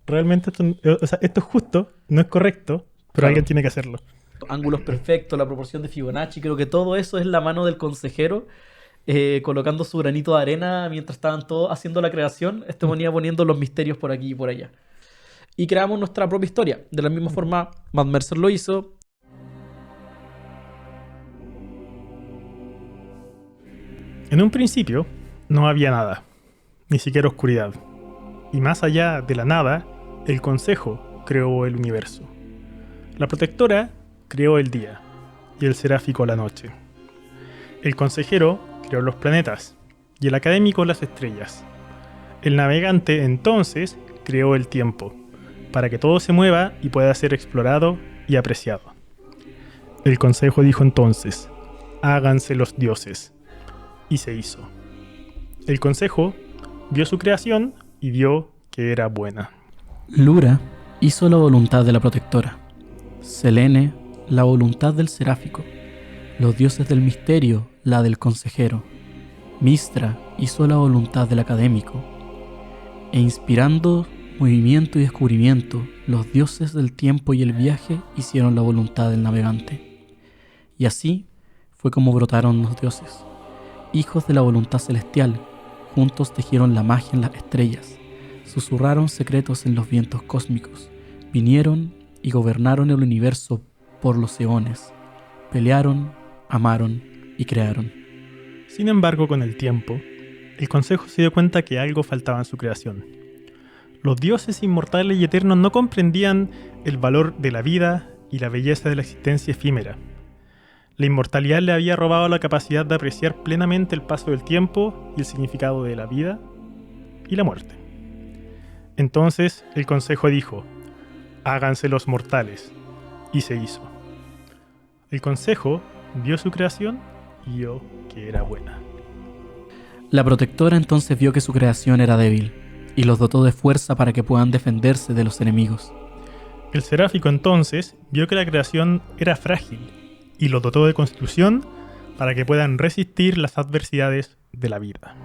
realmente o sea, esto es justo, no es correcto, pero Claro. alguien tiene que hacerlo. Ángulos perfectos, la proporción de Fibonacci, creo que todo eso es la mano del consejero colocando su granito de arena mientras estaban todos haciendo la creación. Este venía poniendo los misterios por aquí y por allá. Y creamos nuestra propia historia. De la misma forma, Matt Mercer lo hizo. En un principio, no había nada, ni siquiera oscuridad. Y más allá de la nada, el Consejo creó el universo. La Protectora creó el día, y el Seráfico la noche. El Consejero creó los planetas, y el Académico las estrellas. El Navegante entonces creó el tiempo, para que todo se mueva y pueda ser explorado y apreciado. El Consejo dijo entonces, háganse los dioses. Y se hizo. El Consejo vio su creación y vio que era buena. Lura hizo la voluntad de la Protectora. Selene, la voluntad del Seráfico. Los dioses del misterio, la del Consejero. Mistra hizo la voluntad del Académico. E inspirando movimiento y descubrimiento, los dioses del tiempo y el viaje hicieron la voluntad del Navegante. Y así fue como brotaron los dioses. Hijos de la voluntad celestial, juntos tejieron la magia en las estrellas, susurraron secretos en los vientos cósmicos, vinieron y gobernaron el universo por los eones, pelearon, amaron y crearon. Sin embargo, con el tiempo, el Consejo se dio cuenta que algo faltaba en su creación. Los dioses inmortales y eternos no comprendían el valor de la vida y la belleza de la existencia efímera. La inmortalidad le había robado la capacidad de apreciar plenamente el paso del tiempo y el significado de la vida y la muerte. Entonces el Consejo dijo, háganse los mortales, y se hizo. El Consejo vio su creación y vio que era buena. La Protectora entonces vio que su creación era débil, y los dotó de fuerza para que puedan defenderse de los enemigos. El Seráfico entonces vio que la creación era frágil, y los dotó de constitución para que puedan resistir las adversidades de la vida.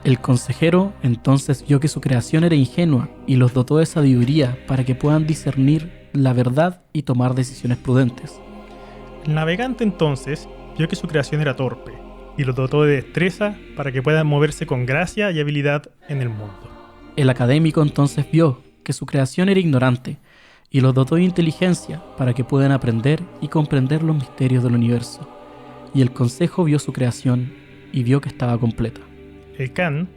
El Consejero entonces vio que su creación era ingenua y los dotó de sabiduría para que puedan discernir la verdad y tomar decisiones prudentes. El Navegante entonces vio que su creación era torpe y los dotó de destreza para que puedan moverse con gracia y habilidad en el mundo. El Académico entonces vio que su creación era ignorante y los dotó de inteligencia para que puedan aprender y comprender los misterios del universo. Y el Consejo vio su creación y vio que estaba completa. El Can,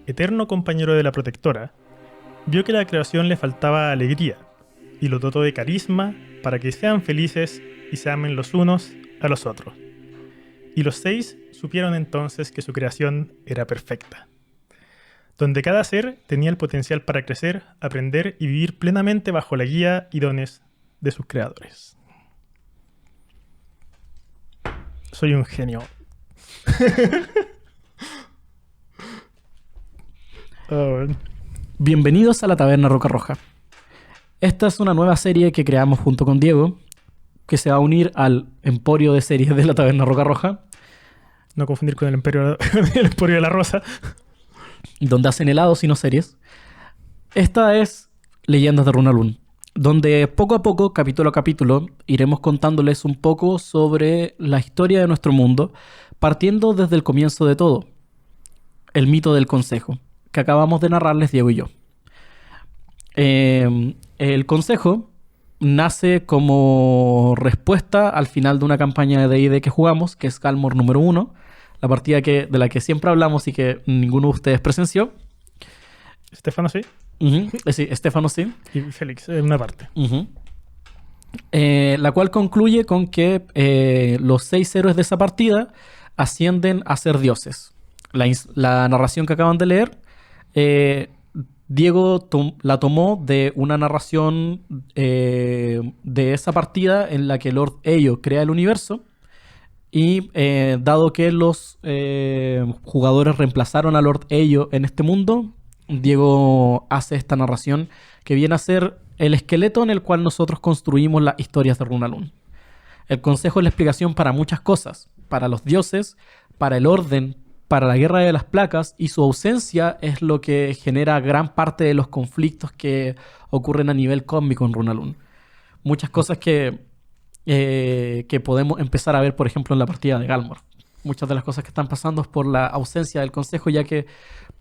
eterno compañero de la Protectora, vio que a la creación le faltaba alegría y los dotó de carisma para que sean felices y se amen los unos a los otros. Y los 6 supieron entonces que su creación era perfecta, donde cada ser tenía el potencial para crecer, aprender y vivir plenamente bajo la guía y dones de sus creadores. Soy un genio. Bueno. Bienvenidos a la Taberna Roca Roja. Esta es una nueva serie que creamos junto con Diego, que se va a unir al emporio de series de la Taberna Roca Roja, No confundir con el Emporio, el Emporio de la Rosa. donde hacen helados y no series. Esta es Leyendas de Runalun, donde poco a poco, capítulo a capítulo, iremos contándoles un poco sobre la historia de nuestro mundo, partiendo desde el comienzo de todo, el mito del Consejo, que acabamos de narrarles Diego y yo. El Consejo nace como respuesta al final de una campaña de D&D que jugamos, que es Calmor número 1, la partida de la que siempre hablamos y que ninguno de ustedes presenció. Estefano sí. Sí, Estefano sí. Y Félix, en una parte. La cual concluye con que los 6 héroes de esa partida ascienden a ser dioses. La narración que acaban de leer, Diego la tomó de una narración de esa partida en la que Lord Eyo crea el universo. Y dado que los jugadores reemplazaron a Lord Eyo en este mundo, Diego hace esta narración que viene a ser el esqueleto en el cual nosotros construimos las historias de Runalun. El consejo es la explicación para muchas cosas, para los dioses, para el orden, para la Guerra de las Placas y su ausencia es lo que genera gran parte de los conflictos que ocurren a nivel cósmico en Runalun. Muchas cosas que podemos empezar a ver, por ejemplo, en la partida de Galmor. Muchas de las cosas que están pasando es por la ausencia del Consejo, ya que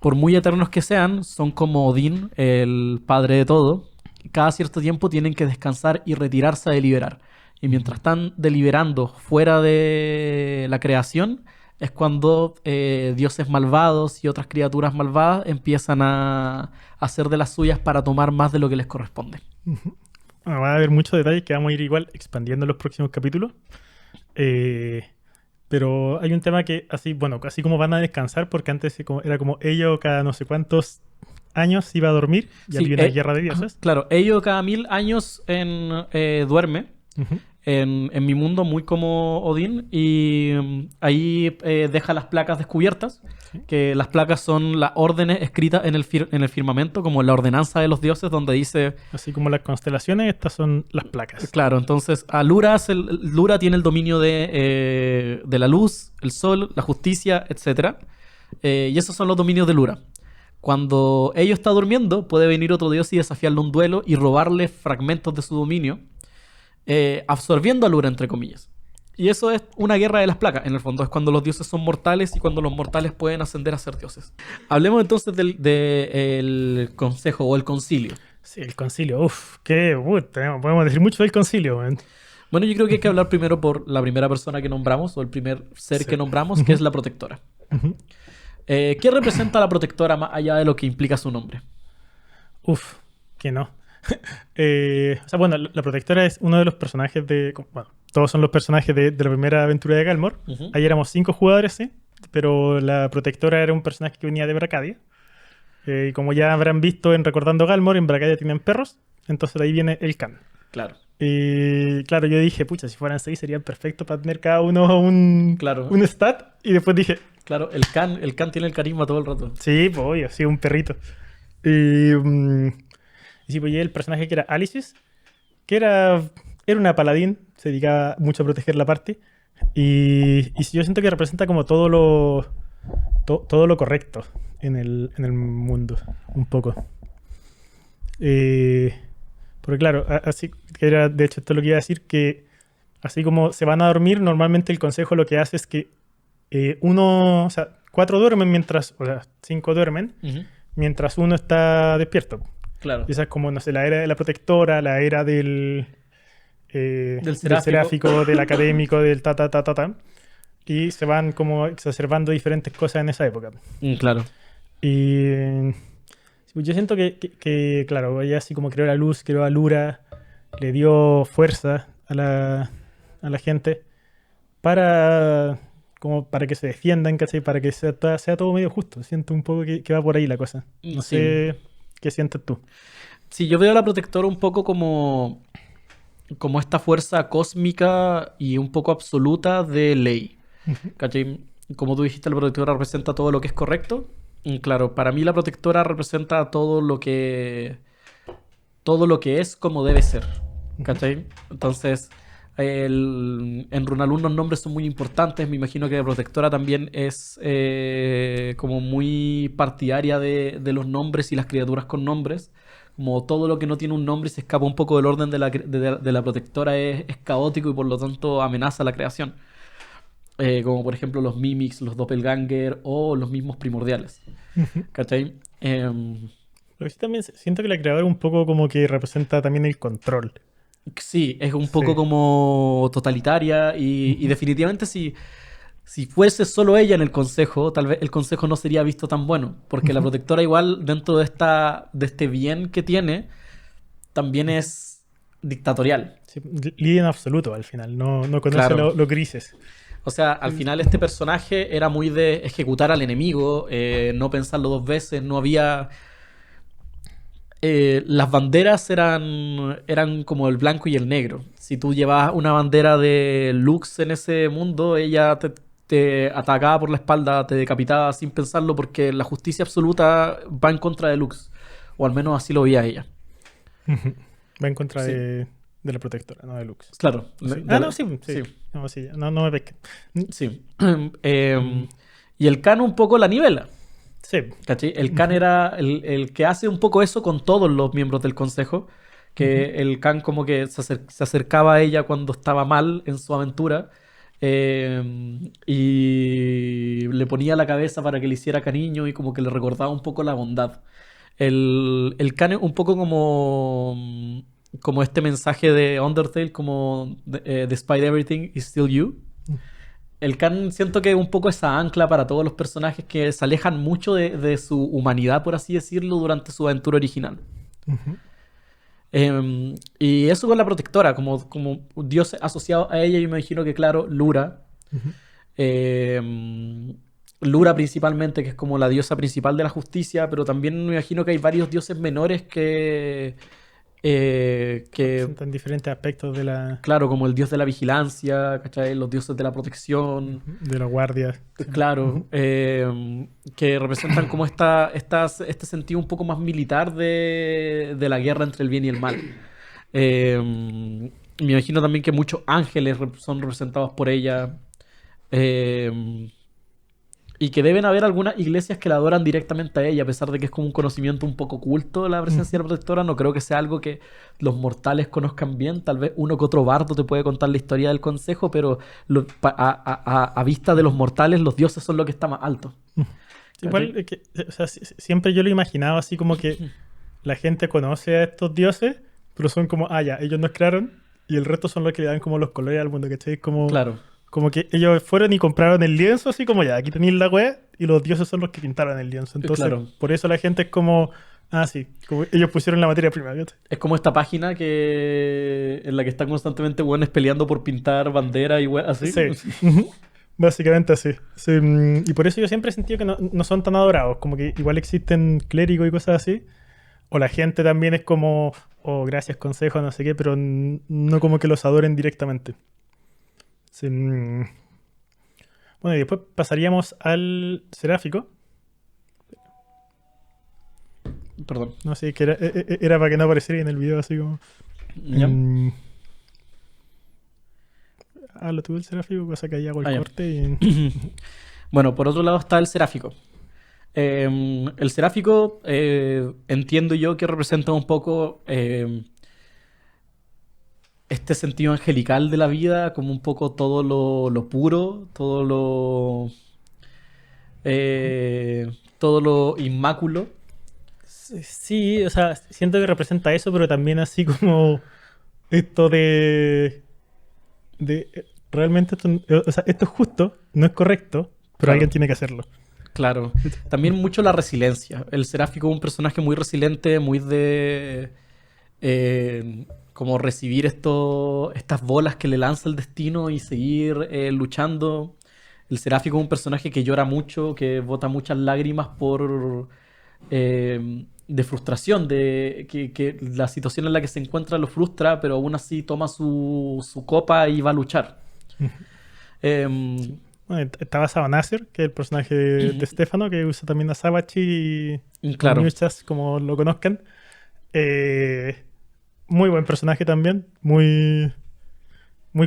por muy eternos que sean, son como Odín, el padre de todo. Cada cierto tiempo tienen que descansar y retirarse a deliberar. Y mientras están deliberando fuera de la creación, es cuando dioses malvados y otras criaturas malvadas empiezan a hacer de las suyas para tomar más de lo que les corresponde. Ujú. Bueno, va a haber muchos detalles que vamos a ir igual expandiendo en los próximos capítulos. Pero hay un tema que así, bueno, así como van a descansar, porque antes era como ellos cada no sé cuántos años iba a dormir y Sí, había una guerra de dioses. claro, ellos cada 1000 años duerme. Ujú. En mi mundo, muy como Odín, y ahí deja las placas descubiertas, Sí. que las placas son las órdenes escritas en el firmamento, como la ordenanza de los dioses, donde dice, Así como las constelaciones, estas son las placas. claro, entonces a Lura, Lura tiene el dominio de la luz, el sol, la justicia, etc. Y esos son los dominios de Lura. Cuando ello está durmiendo, puede venir otro dios y desafiarle un duelo y robarle fragmentos de su dominio, absorbiendo a Lura, entre comillas. Y eso es una guerra de las placas. En el fondo es cuando los dioses son mortales y cuando los mortales pueden ascender a ser dioses. Hablemos entonces del consejo o el concilio. Sí, el concilio. Uf, podemos decir mucho del concilio, man. Bueno, yo creo que hay que hablar primero por la primera persona que nombramos o el primer ser Sí. que nombramos, que es la protectora. Ujú. ¿Qué representa la protectora más allá de lo que implica su nombre? Uf, que no. O sea, bueno, la protectora es uno de los personajes de... Bueno, todos son los personajes de la primera aventura de Galmor. Ujú. Ahí éramos 5 jugadores, sí. Pero la protectora era un personaje que venía de Bracadia. Y como ya habrán visto en Recordando Galmor, en Bracadia tienen perros. Entonces de ahí viene el can. Claro. Y claro, yo dije, pucha, si fueran 6 serían perfectos para tener cada uno un Claro. stat. Y después dije, Claro, el can tiene el carisma todo el rato. sí, pues obvio, sí, un perrito. Y sí, pues y el personaje que era Alicis, que era una paladín, se dedicaba mucho a proteger la parte. Y sí, yo siento que representa como todo lo correcto en el mundo, un poco. Porque claro, así que era, de hecho, esto es lo que iba a decir, que así como se van a dormir, normalmente el consejo lo que hace es que o sea, 4 duermen o sea, 5 duermen, Ujú. mientras uno está despierto. Claro. Y esa es como, no sé, la era de la protectora, la era del Del seráfico, del académico, del ta. Y se van como exacerbando diferentes cosas en esa época. Claro. Y yo siento que, claro, ella así como creó la luz, creó a Lura, le dio fuerza a la gente para que se defiendan, ¿cachai? Para que sea todo medio justo. Siento un poco que va por ahí la cosa. No Sí. sé qué sientes tú. Sí, yo veo a la protectora un poco como esta fuerza cósmica y un poco absoluta de ley. ¿Cachai? Como tú dijiste, la protectora representa todo lo que es correcto. Y claro, para mí la protectora representa todo lo que es como debe ser. ¿Cachai? Entonces, en Runalun los nombres son muy importantes. Me imagino que la protectora también es como muy partidaria de los nombres y las criaturas con nombres. Como todo lo que no tiene un nombre y se escapa un poco del orden de la protectora es caótico y por lo tanto amenaza la creación. Como por ejemplo los Mimics, los Doppelganger o los mismos primordiales. ¿Cachai? Pero sí también siento que la creadora un poco como que representa también el control. Sí, es un poco Sí. como totalitaria y definitivamente si fuese solo ella en el consejo, tal vez el consejo no sería visto tan bueno, porque la protectora igual dentro de este bien que tiene, también es dictatorial. Sí, líder en absoluto al final, no conoce Claro. los grises. O sea, al final este personaje era muy de ejecutar al enemigo, no pensarlo dos veces, no había... las banderas eran como el blanco y el negro. Si tú llevabas una bandera de Lux en ese mundo, ella te atacaba por la espalda, te decapitaba sin pensarlo porque la justicia absoluta va en contra de Lux. O al menos así lo veía ella. Va en contra Sí. de la protectora, no de Lux. Claro. Sí. de la- No, sí. sí. No, sí, no me pesquen. Sí. Y el Khan un poco la nivela. Sí. ¿Cachai? El Khan era el que hace un poco eso con todos los miembros del consejo. Que el Khan como que se acercaba a ella cuando estaba mal en su aventura. Y le ponía la cabeza para que le hiciera cariño y como que le recordaba un poco la bondad. El Khan es un poco como este mensaje de Undertale, como Despite everything, is still you. El Khan siento que es un poco esa ancla para todos los personajes que se alejan mucho de su humanidad, por así decirlo, durante su aventura original. Ujú. Y eso con la protectora, como dios asociado a ella, yo me imagino que, claro, Lura. Ujú. Lura principalmente, que es como la diosa principal de la justicia, pero también me imagino que hay varios dioses menores que Presentan diferentes aspectos de la, claro, como el dios de la vigilancia, ¿cachai? Los dioses de la protección. de la guardia. Sí. Claro, que representan como este sentido un poco más militar de la guerra entre el bien y el mal. Me imagino también que muchos ángeles son representados por ella. Y que deben haber algunas iglesias que la adoran directamente a ella, a pesar de que es como un conocimiento un poco oculto de la presencia de la protectora. No creo que sea algo que los mortales conozcan bien. Tal vez uno que otro bardo te puede contar la historia del consejo, pero a vista de los mortales, los dioses son lo que está más alto. Igual, o sea, siempre yo lo imaginaba así como que la gente conoce a estos dioses, pero son como, ya, ellos nos crearon y el resto son los que le dan como los colores al mundo, ¿cachai? Como, Claro, como que ellos fueron y compraron el lienzo, así como ya, aquí tenéis la wea, y los dioses son los que pintaron el lienzo. Entonces, claro. por eso la gente es como, sí, como ellos pusieron la materia prima, ¿cachai? Es como esta página en la que están constantemente buenos peleando por pintar bandera y así. Sí. Ujú. Básicamente así. Sí, y por eso yo siempre he sentido que no son tan adorados, como que igual existen clérigos y cosas así. O la gente también es como, gracias, consejo, no sé qué, pero no como que los adoren directamente. Sí, bueno, y después pasaríamos al seráfico. Perdón. No sé, que era para que no apareciera en el video así como... ¿Ya? Lo tuve el seráfico, cosa que ahí hago el Ya. corte y... Bueno, por otro lado está el seráfico. El seráfico entiendo yo que representa un poco este sentido angelical de la vida, como un poco todo lo puro, todo lo inmáculo. Sí, o sea, siento que representa eso, pero también así como esto realmente o sea, esto es justo, no es correcto, pero Claro. alguien tiene que hacerlo. Claro. También mucho la resiliencia. El seráfico es un personaje muy resiliente, muy de como recibir estas bolas que le lanza el destino y seguir luchando. El seráfico es un personaje que llora mucho, que bota muchas lágrimas de frustración, de que la situación en la que se encuentra lo frustra, pero aún así toma su copa y va a luchar. Em, Bueno, está basado en Nasir, que es el personaje de Stefano, que usa también a Sabachi y claro. Muchas, como lo conozcan. Muy buen personaje también, muy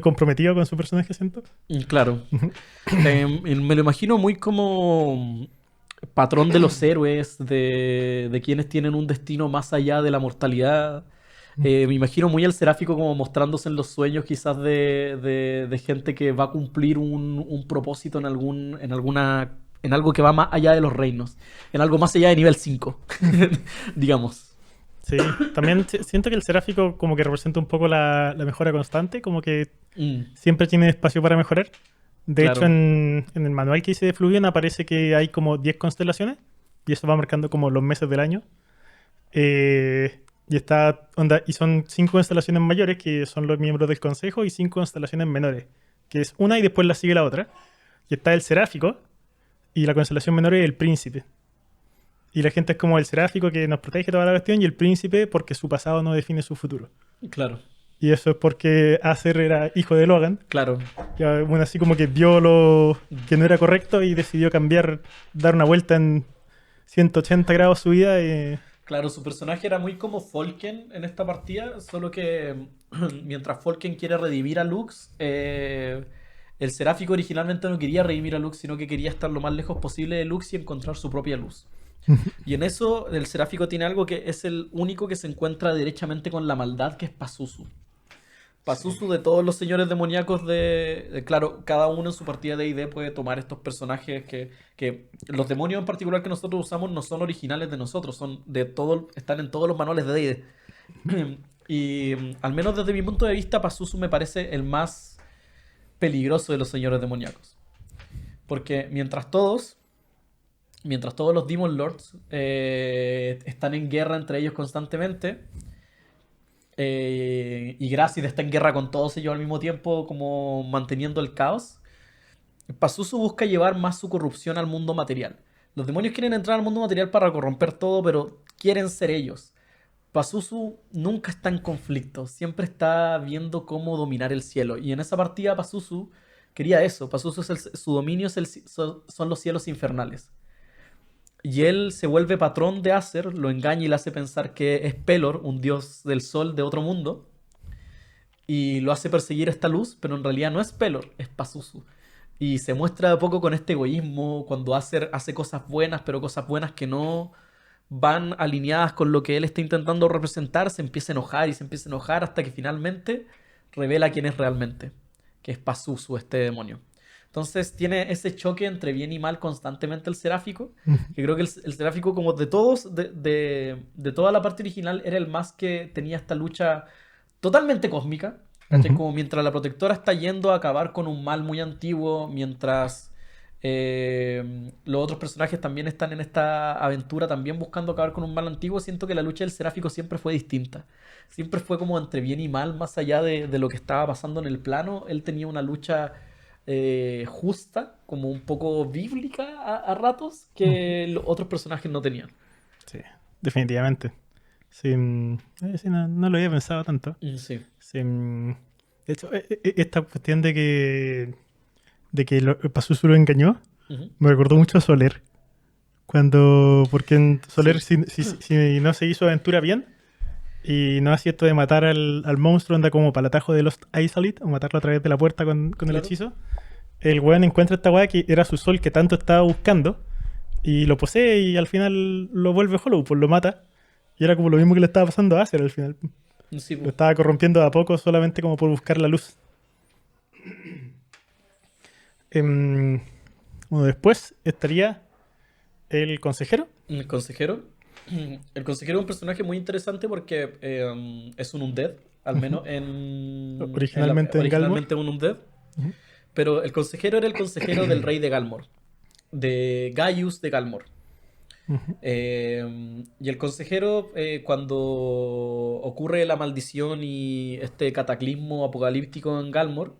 comprometido con su personaje, siento. Claro. Me lo imagino muy como patrón de los héroes, de quienes tienen un destino más allá de la mortalidad. Me imagino muy al seráfico como mostrándose en los sueños quizás de gente que va a cumplir un propósito en algo que va más allá de los reinos, en algo más allá de nivel 5, digamos. Sí, también siento que el seráfico como que representa un poco la mejora constante, como que siempre tiene espacio para mejorar. De Claro. hecho, en el manual que hice de Fluvian aparece que hay como 10 constelaciones y eso va marcando como los meses del año. Y son 5 constelaciones mayores, que son los miembros del consejo, y 5 constelaciones menores, que es una y después la sigue la otra. Y está el seráfico, y la constelación menor es el príncipe. Y la gente es como el seráfico que nos protege toda la cuestión, y el príncipe porque su pasado no define su futuro. Claro, Y eso es porque Acer era hijo de Logan, claro. que bueno, así como que vio lo que no era correcto y decidió cambiar, dar una vuelta en 180 grados su vida. Claro, su personaje era muy como Folken en esta partida, solo que mientras Folken quiere redimir a Lux, El Seráfico originalmente no quería redimir a Lux, sino que quería estar lo más lejos posible de Lux y encontrar su propia luz. Y en eso el Seráfico tiene algo que es el único que se encuentra derechamente con la maldad, que es Pazuzu. Sí. Pazuzu de todos los señores demoníacos claro, cada uno en su partida de D&D puede tomar estos personajes que los demonios en particular que nosotros usamos no son originales de nosotros, son de todo, están en todos los manuales de D&D. Y al menos desde mi punto de vista, Pazuzu me parece el más peligroso de los señores demoníacos. Porque mientras todos los Demon Lords están en guerra entre ellos constantemente, y Gracid está en guerra con todos ellos al mismo tiempo, como manteniendo el caos, Pazuzu busca llevar más su corrupción al mundo material. Los demonios quieren entrar al mundo material para corromper todo, pero quieren ser ellos. Pazuzu nunca está en conflicto, siempre está viendo cómo dominar el cielo. Y en esa partida Pazuzu quería eso. Pazuzu su dominio son los cielos infernales. Y él se vuelve patrón de Acer, lo engaña y le hace pensar que es Pelor, un dios del sol de otro mundo. Y lo hace perseguir esta luz, pero en realidad no es Pelor, es Pazuzu. Y se muestra de a poco con este egoísmo, cuando Acer hace cosas buenas, pero cosas buenas que no van alineadas con lo que él está intentando representar, se empieza a enojar y se empieza a enojar hasta que finalmente revela quién es realmente, que es Pazuzu, este demonio. Entonces tiene ese choque entre bien y mal constantemente el Seráfico, que creo que el Seráfico, como de todos, de toda la parte original, era el más que tenía esta lucha totalmente cósmica, ¿cachai? Como mientras la protectora está yendo a acabar con un mal muy antiguo, mientras los otros personajes también están en esta aventura, también buscando acabar con un mal antiguo, siento que la lucha del Seráfico siempre fue distinta. Siempre fue como entre bien y mal, más allá de lo que estaba pasando en el plano. Él tenía una lucha justa, como un poco bíblica a ratos, que los otros personajes no tenían. Sí, definitivamente. Sí, sí, no lo había pensado tanto. Sí. Sí, de hecho, esta cuestión de que Pazuzu lo engañó, Ujú. me recordó mucho a Soler. Porque en Soler, Sí. si no se hizo aventura bien y no hacía esto de matar al monstruo, anda como para el atajo de Lost Isolite, o matarlo a través de la puerta con el Claro. hechizo, el weón encuentra esta weá que era su sol que tanto estaba buscando y lo posee y al final lo vuelve Hollow, pues lo mata. Y era como lo mismo que le estaba pasando a Acer al final. Sí, Lo po. estaba corrompiendo de a poco solamente como por buscar la luz. Em, bueno, después estaría el consejero. El consejero. El consejero es un personaje muy interesante porque es un undead, al Ujú. menos Originalmente en Galmor. originalmente un undead. Ujú. Pero el consejero era el consejero del rey de Galmor, de Gaius de Galmor. Ujú. Y el consejero, cuando ocurre la maldición y este cataclismo apocalíptico en Galmor,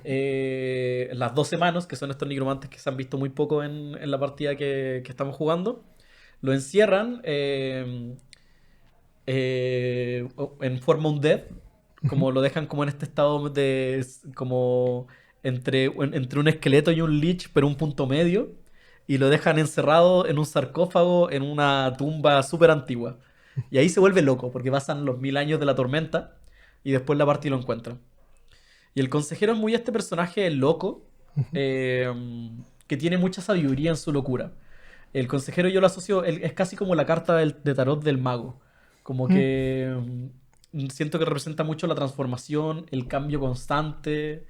las 12 manos, que son estos nigromantes que se han visto muy poco en la partida que estamos jugando, lo encierran en forma undead, Ujú. como lo dejan como en este estado como entre un esqueleto y un lich, pero un punto medio, y lo dejan encerrado en un sarcófago en una tumba súper antigua. Y ahí se vuelve loco, porque pasan los 1000 años de la tormenta y después la parte y lo encuentra. Y el consejero es muy este personaje loco, Ujú. eh, que tiene mucha sabiduría en su locura. El consejero yo lo asocio, es casi como la carta de tarot del mago. Como Mm. que siento que representa mucho la transformación, el cambio constante,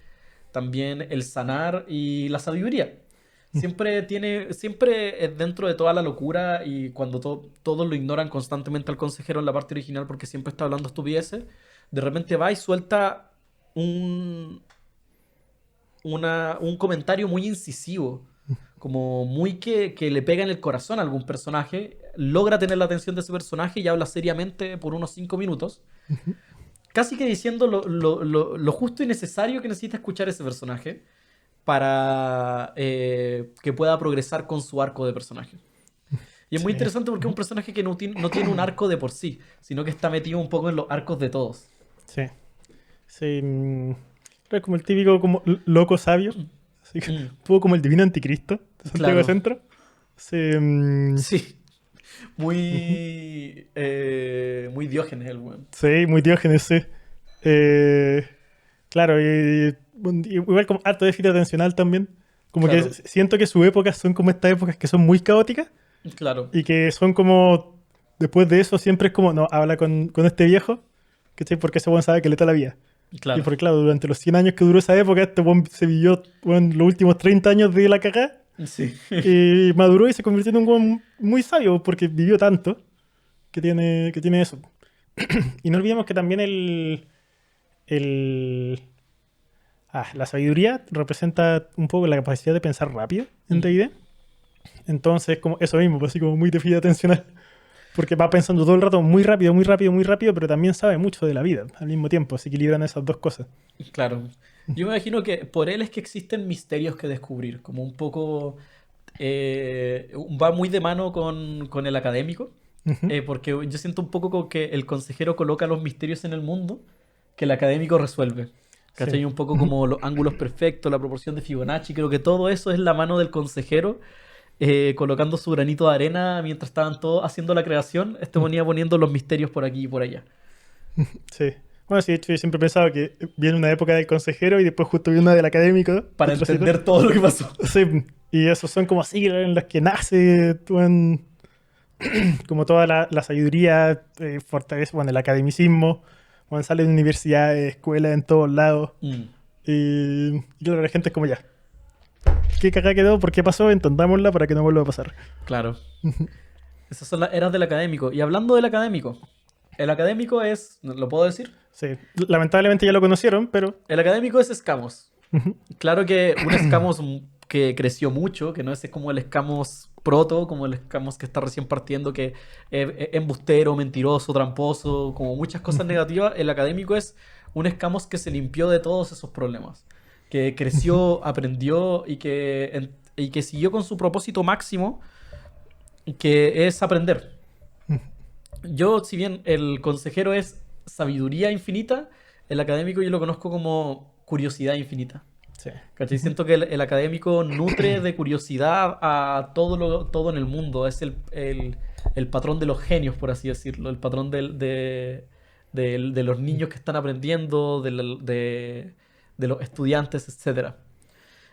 también el sanar y la sabiduría. Siempre es dentro de toda la locura y cuando todos lo ignoran constantemente al consejero en la parte original porque siempre está hablando estupideces, de repente va y suelta un, un comentario muy incisivo, como muy que le pega en el corazón a algún personaje, logra tener la atención de ese personaje y habla seriamente por unos 5 minutos, Ujú. casi que diciendo lo justo y necesario que necesita escuchar ese personaje para que pueda progresar con su arco de personaje. Y es muy Sí. interesante porque es un Ujú. personaje que no tiene un arco de por sí, sino que está metido un poco en los arcos de todos. Sí. Sí. Es como el típico como loco sabio. Así que, Mm, un poco como el divino anticristo de Santiago de claro, Centro. Sí. sí, Ujú. muy Diógenes el weón. Sí, muy Diógenes, sí. Eh, claro, y igual como harto déficit atencional también. Como que Claro. siento que sus épocas son como estas épocas que son muy caóticas Claro, y que son como, después de eso siempre es como, no, habla con este viejo, ¿cachai? Porque ese buen sabe que le está la vida. Y claro. porque claro, durante los 100 años que duró esa época, este buen se vivió bueno, los últimos 30 años de la cagada Sí. y maduró y se convirtió en un buen muy sabio porque vivió tanto que tiene eso. Y no olvidemos que también el, la sabiduría representa un poco la capacidad de pensar rápido en D&D. Entonces, como eso mismo, pues así como muy déficit atencional. Porque va pensando todo el rato muy rápido, muy rápido, muy rápido, pero también sabe mucho de la vida al mismo tiempo. Se equilibran esas dos cosas. Claro. Yo me imagino que por él es que existen misterios que descubrir, como un poco va muy de mano con el académico, Ujú. porque yo siento un poco como que el consejero coloca los misterios en el mundo que el académico resuelve. Sí. ¿Cachai? Un poco Ujú. como los ángulos perfectos, la proporción de Fibonacci, creo que todo eso es la mano del consejero colocando su granito de arena mientras estaban todos haciendo la creación, este venía poniendo los misterios por aquí y por allá. Sí. Bueno, sí, de hecho, yo siempre he pensado que viene una época del consejero y después justo viene una del académico. Para Detrásito. entender todo lo que pasó. Sí, y esos son como siglos en los que nace como toda la sabiduría, fortaleza, bueno, el academicismo, bueno, sale de universidades, escuelas en todos lados. Mm, Y claro, la gente es como ya, ¿qué cagada quedó? ¿Por qué pasó? Entendámosla para que no vuelva a pasar. claro. Esas son las eras del académico. Y hablando del académico, el académico es, ¿lo puedo decir? Sí, lamentablemente ya lo conocieron, pero El académico es Escamos. ujú, Claro que un Escamos que creció mucho, que no es como el Escamos proto, como el Escamos que está recién partiendo, que es embustero, mentiroso, tramposo, como muchas cosas ujú, negativas. El académico es un Escamos que se limpió de todos esos problemas, que ujú, creció, aprendió y que siguió con su propósito máximo, que es aprender. ujú. Yo, si bien el consejero es sabiduría infinita, el académico yo lo conozco como curiosidad infinita. Sí. ¿Cachai? Ujú, Siento que el académico nutre de curiosidad a todo en el mundo. Es el patrón de los genios, por así decirlo. El patrón de los niños que están aprendiendo, de los estudiantes, etcétera.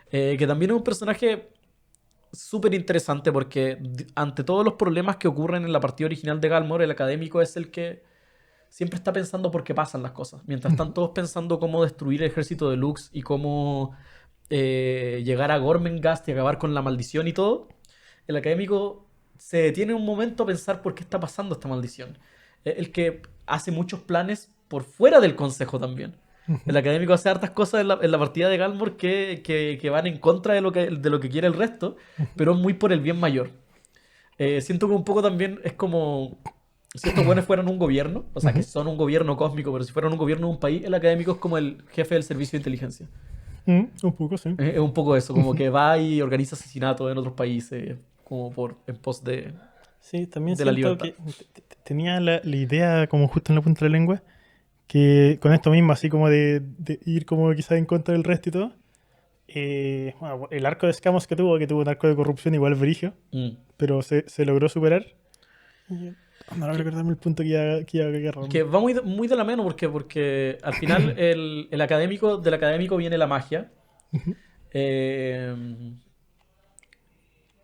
Que también es un personaje súper interesante porque ante todos los problemas que ocurren en la partida original de Galmor, el académico es el que siempre está pensando por qué pasan las cosas. Mientras están ujú. todos pensando cómo destruir el ejército de Lux y cómo llegar a Gormenghast y acabar con la maldición y todo, el académico se detiene un momento a pensar por qué está pasando esta maldición. El que hace muchos planes por fuera del consejo también. El académico hace hartas cosas en la partida de Galmor que van en contra de lo que quiere el resto, pero es muy por el bien mayor. Siento que un poco también es como si estos buenos fueran un gobierno, o sea, que Ujú. son un gobierno cósmico, pero si fueran un gobierno de un país, el académico es como el jefe del servicio de inteligencia. Un poco, sí. Es un poco eso, como Ujú. que va y organiza asesinatos en otros países, como en pos Sí, también de la siento libertad. que tenía la idea como justo en la punta de la lengua, que con esto mismo, así como de ir como quizás en contra del resto y todo, bueno, el arco de escamos que tuvo un arco de corrupción igual brigio, Mm. pero se logró superar. Y, no logro Que, recordarme el punto que iba a que agarrarme. va muy de la mano porque al final el académico, del académico viene la magia. Ujú. Eh,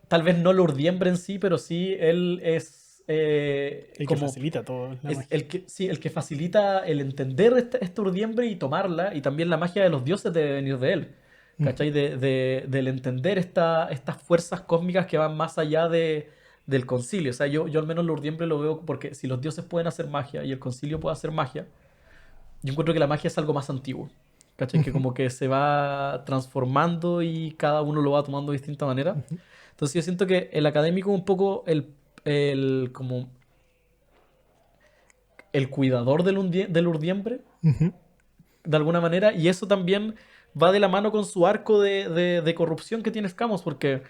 Tal vez no lo urdiembre en sí, pero sí él es El que como facilita todo, la es magia. el que, sí, el que facilita el entender esta urdiembre y tomarla, y también la magia de los dioses debe venir de él. Ujú. ¿Cachai? Del entender estas fuerzas cósmicas que van más allá del concilio. O sea, yo al menos la urdiembre lo veo porque si los dioses pueden hacer magia y el concilio puede hacer magia, yo encuentro que la magia es algo más antiguo. ¿Cachai? Que Ujú. como que se va transformando y cada uno lo va tomando de distinta manera. Ujú. Entonces yo siento que el académico es un poco como el cuidador del urdiembre, Ujú. de alguna manera, y eso también va de la mano con su arco de corrupción que tiene Escamos, porque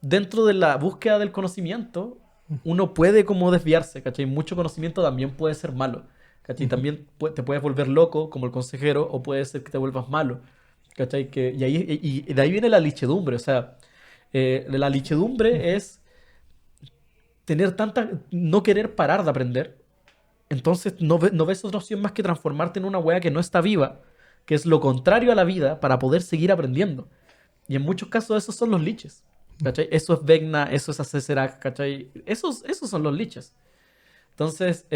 dentro de la búsqueda del conocimiento, uno puede como desviarse, ¿cachai? Mucho conocimiento también puede ser malo, ¿cachai? Ujú. También te puedes volver loco, como el consejero, o puede ser que te vuelvas malo, ¿cachai? Y de ahí viene la lichedumbre, o sea, la lichedumbre Ujú. es no querer parar de aprender. Entonces no ves otra opción más que transformarte en una wea que no está viva, que es lo contrario a la vida, para poder seguir aprendiendo. Y en muchos casos esos son los liches, ¿cachai? Eso es Vecna, eso es Acererak, ¿cachai? Esos son los liches. Entonces,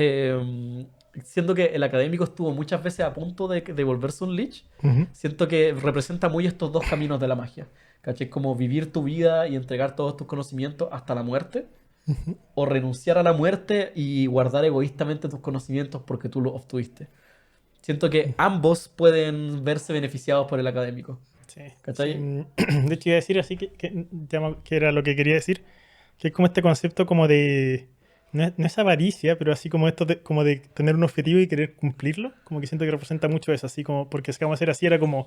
siento que el académico estuvo muchas veces a punto de volverse un lich. Siento que representa muy estos dos caminos de la magia, ¿cachai? Como vivir tu vida y entregar todos tus conocimientos hasta la muerte, o renunciar a la muerte y guardar egoístamente tus conocimientos porque tú los obtuviste. Siento que ambos pueden verse beneficiados por el académico. Sí. ¿Cachai? Sí. De hecho, iba a decir así que era lo que quería decir, que es como este concepto como de... No es avaricia, pero así como esto como de tener un objetivo y querer cumplirlo. Como que siento que representa mucho eso. Así como, porque si vamos a hacer así, era como,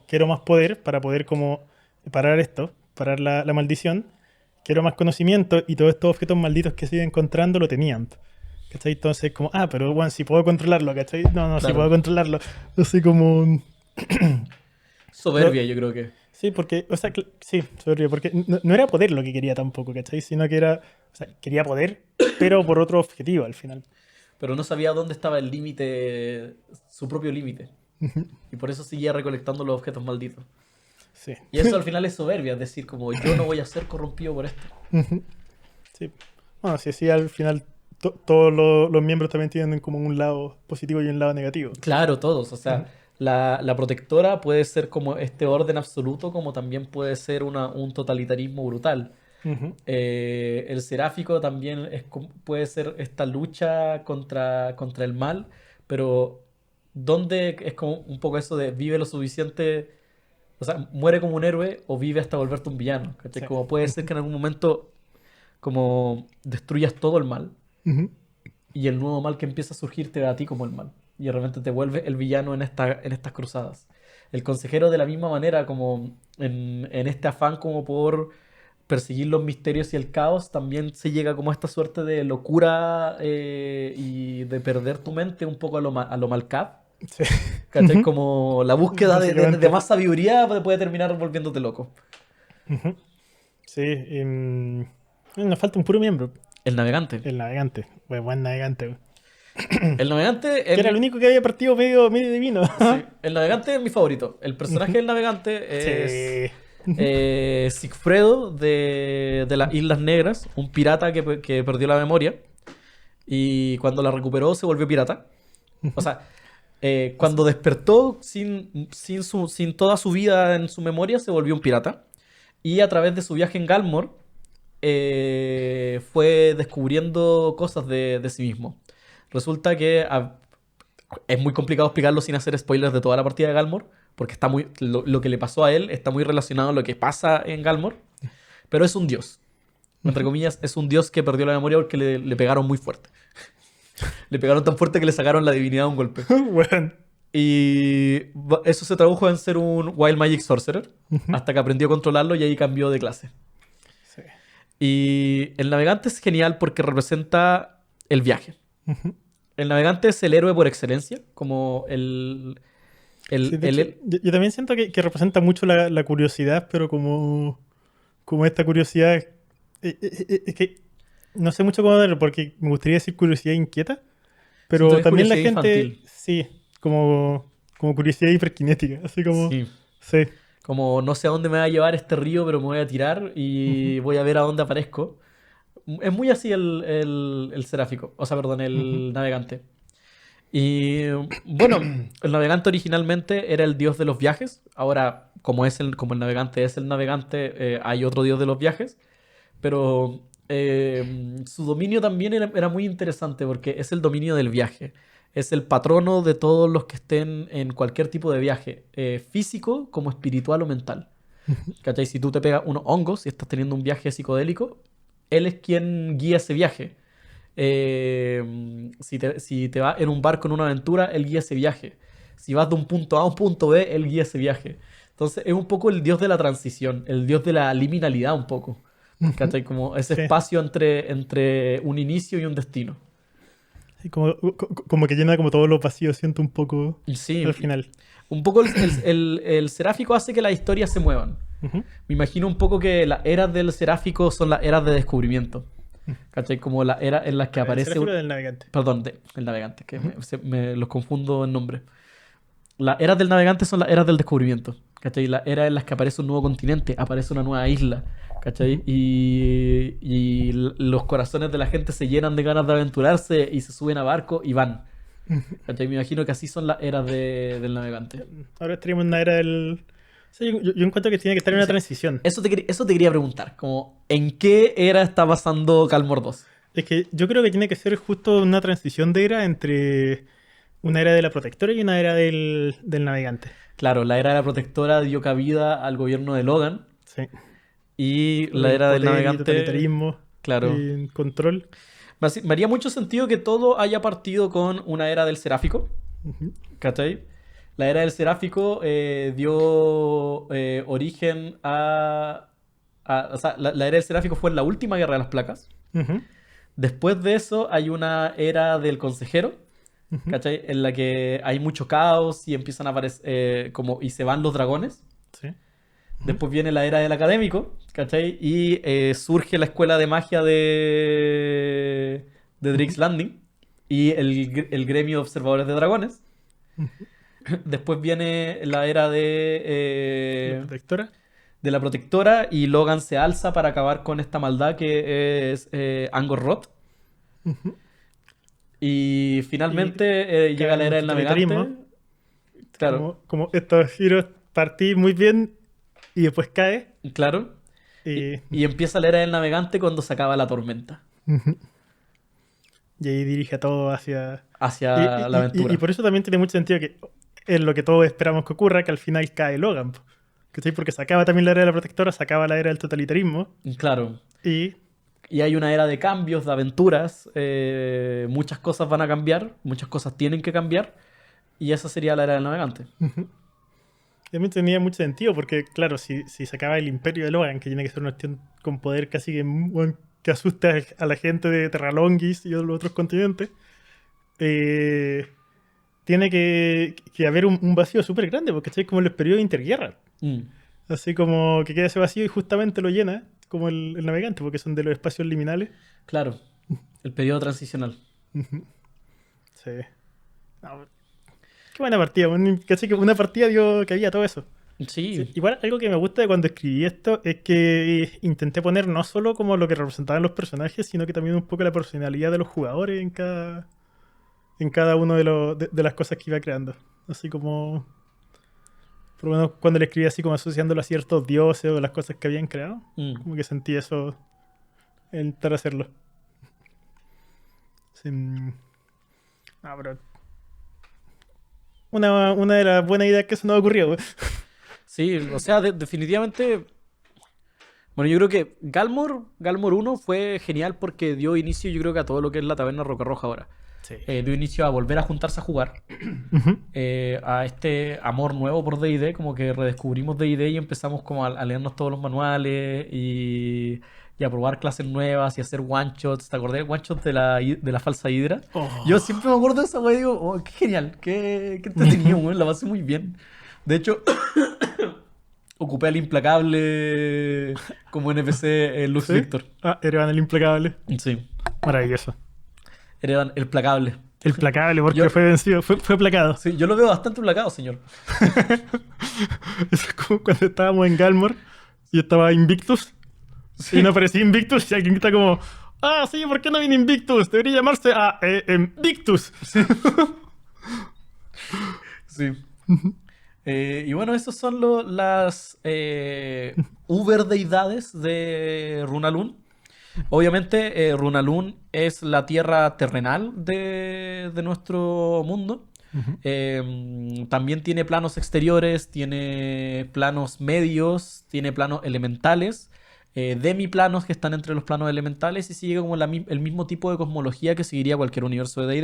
quiero más poder para poder como parar esto, parar la maldición. Quiero más conocimiento y todos estos objetos malditos que se iban encontrando lo tenían. ¿Cachai? Entonces como, pero bueno, si puedo controlarlo, ¿cachai? No, si Claro. puedo controlarlo. Así como... Soberbia, yo creo que. Sí, porque, o sea, sí, soberbia, porque no era poder lo que quería tampoco, ¿cachai? Sino que era, o sea, quería poder, pero por otro objetivo al final. Pero no sabía dónde estaba el límite, su propio límite. Y por eso seguía recolectando los objetos malditos. Sí. Y eso al final es soberbia, es decir, como yo no voy a ser corrompido por esto. Sí. Bueno, sí, al final todos los miembros también tienen como un lado positivo y un lado negativo. Claro, todos. O sea, la protectora puede ser como este orden absoluto, como también puede ser un totalitarismo brutal. El seráfico también puede ser esta lucha contra el mal, pero donde es como un poco eso de vive lo suficiente, o sea, muere como un héroe o vive hasta volverte un villano, ¿cachai? Sí. Como puede ser que en algún momento como destruyas todo el mal y el nuevo mal que empieza a surgir te ve a ti como el mal y de repente te vuelve el villano en estas cruzadas. El consejero de la misma manera, como en este afán como por perseguir los misterios y el caos, también se llega como a esta suerte de locura y de perder tu mente un poco a lo Malkav. Sí. ¿Cachai? Como la búsqueda de Básicamente. más sabiduría puede terminar volviéndote loco. Sí. Nos falta un puro miembro, El navegante. el navegante. Buen navegante. Güey. El navegante Que era el único que había partido medio divino. sí, el navegante es mi favorito. El personaje del navegante es Sí. Sigfredo de las Islas Negras, un pirata que perdió la memoria y cuando la recuperó se volvió pirata. O sea, cuando despertó sin toda su vida en su memoria se volvió un pirata. Y a través de su viaje en Galmor fue descubriendo cosas de sí mismo. Resulta que es muy complicado explicarlo sin hacer spoilers de toda la partida de Galmor, porque está lo que le pasó a él está muy relacionado a lo que pasa en Galmor, pero es un dios. Entre comillas, es un dios que perdió la memoria porque le pegaron muy fuerte. Le pegaron tan fuerte que le sacaron la divinidad de un golpe. Bueno. Y eso se tradujo en ser un Wild Magic Sorcerer, hasta que aprendió a controlarlo y ahí cambió de clase. Sí. Y el navegante es genial porque representa el viaje. El navegante es el héroe por excelencia, como Sí, de hecho, yo también siento que representa mucho la curiosidad, pero como esta curiosidad es que no sé mucho cómo verlo, porque me gustaría decir curiosidad inquieta, pero Siento que es también la curiosidad gente, infantil. sí, como curiosidad hiperkinética, así como, Sí. sí, Como no sé a dónde me va a llevar este río, pero me voy a tirar y voy a ver a dónde aparezco. Es muy así el seráfico, o sea, perdón, el navegante. Y bueno, el navegante originalmente era el dios de los viajes. Ahora, como el navegante es el navegante, hay otro dios de los viajes. Pero su dominio también era muy interesante porque es el dominio del viaje. Es el patrono de todos los que estén en cualquier tipo de viaje, físico como espiritual o mental. ¿Cachai? Si tú te pegas unos hongos y estás teniendo un viaje psicodélico, él es quien guía ese viaje. Si te vas en un barco en una aventura, él guía ese viaje. Si vas de un punto A a un punto B, él guía ese viaje. Entonces es un poco el dios de la transición, el dios de la liminalidad un poco. ¿Cachai? Como ese Sí. espacio entre un inicio y un destino. sí, como que llena como todos los vacíos, siento un poco Sí, al final. un poco el seráfico hace que las historias se muevan. Ujú. Me imagino un poco que las eras del seráfico son las eras de descubrimiento. ¿Cachai? Como las eras en las que El aparece... seráfico del navegante. Perdón, el navegante, que me los confundo en nombre. Las eras del navegante son las eras del descubrimiento, ¿cachai? Las eras en las que aparece un nuevo continente, aparece una nueva isla, ¿cachai? Y los corazones de la gente se llenan de ganas de aventurarse y se suben a barco y van, ¿cachai? Me imagino que así son las eras del navegante. Ahora estaríamos en una era del... Sí, yo encuentro que tiene que estar en una Sí. transición. Eso te quería preguntar, como, ¿en qué era está pasando Calmor 2? Es que yo creo que tiene que ser justo una transición de era entre una era de la protectora y una era del navegante. Claro, la era de la protectora dio cabida al gobierno de Logan Sí. y la El era del poder y navegante, totalitarismo claro. y control. Me haría mucho sentido que todo haya partido con una era del Seráfico, Ujú. ¿cachai? La era del Seráfico dio origen o sea, la era del Seráfico fue en la última guerra de las placas. Ujú. Después de eso hay una era del consejero, Ujú. ¿cachai? En la que hay mucho caos y empiezan a aparecer y se van los dragones. Sí. Después viene la era del académico, ¿cachai? Y surge la escuela de magia de Drake's Landing y el gremio de observadores de dragones. Después viene la era La de protectora. la protectora y Logan se alza para acabar con esta maldad que es Angor Roth. Ujú. Y finalmente llega cae la en era el del navegante. totalitarismo. Claro, Como estos giros partí muy bien y después cae. claro. Y, Y empieza la era del navegante cuando se acaba la tormenta Ujú. Y ahí dirige a todo hacia... hacia la aventura. Y por eso también tiene mucho sentido que es lo que todos esperamos que ocurra, que al final cae Logan. Po. ¿Cachai? Porque se acaba también la era de la protectora, se acaba la era del totalitarismo Claro. y... Y hay una era de cambios, de aventuras. Muchas cosas van a cambiar, muchas cosas tienen que cambiar. Y esa sería la era del navegante. Ujú. También tenía mucho sentido porque, claro, si se acaba el imperio de Logan, que tiene que ser una cuestión con poder casi que, bueno, que asuste a la gente de Terralongis y de los otros continentes, eh, tiene que haber un vacío súper grande, porque es como en los periodos de interguerra. Mm, Así como que queda ese vacío y justamente lo llena, como el navegante, porque son de los espacios liminales. claro. El periodo transicional. Ujú. Sí. No, qué buena partida, bueno, casi que una partida dio que había todo eso. Sí, Sí, igual algo que me gusta de cuando escribí esto es que intenté poner no solo como lo que representaban los personajes, sino que también un poco la personalidad de los jugadores en cada uno de las cosas que iba creando. Así como, por lo menos cuando le escribí así como asociándolo a ciertos dioses o las cosas que habían creado, mm, como que sentí eso en intentar hacerlo. Sí, pero una de las buenas ideas que se nos ocurrió. sí, o sea, definitivamente. Bueno, yo creo que Galmor 1 fue genial porque dio inicio, yo creo que a todo lo que es la taberna Roca Roja ahora. Sí. Dio inicio a volver a juntarse a jugar, Ujú. a este amor nuevo por D&D, como que redescubrimos D&D y empezamos como a leernos todos los manuales y a probar clases nuevas y a hacer one-shots. ¿Te acordás de one-shots de la falsa Hidra? Oh. Yo siempre me acuerdo de esa wea y digo, oh, qué genial, qué entretenido, weón, la pasé muy bien. De hecho, ocupé al implacable como NPC Luz ¿Sí? Victor. Ah, Erevan el implacable. Sí, Maravilloso. era el placable. El placable, porque Yo- fue vencido, fue placado. Sí, yo lo veo bastante placado, señor. Eso es como cuando estábamos en Galmor y estaba Invictus. Sí. Y no aparecía Invictus y alguien está como, ah, sí, ¿por qué no viene Invictus? Debería llamarse Victus. Sí. Y bueno, esos son las uber deidades de Runalun. Obviamente, Runalun es la tierra terrenal de nuestro mundo. También tiene planos exteriores, tiene planos medios, tiene planos elementales, demiplanos que están entre los planos elementales y sigue como el mismo tipo de cosmología que seguiría cualquier universo de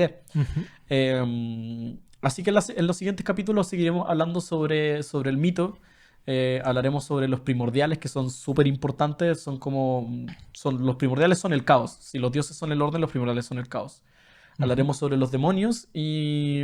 D&D. Así que en los siguientes capítulos seguiremos hablando sobre el mito. Hablaremos sobre los primordiales que son súper importantes. Los primordiales son el caos. Si los dioses son el orden, los primordiales son el caos. Hablaremos sobre los demonios y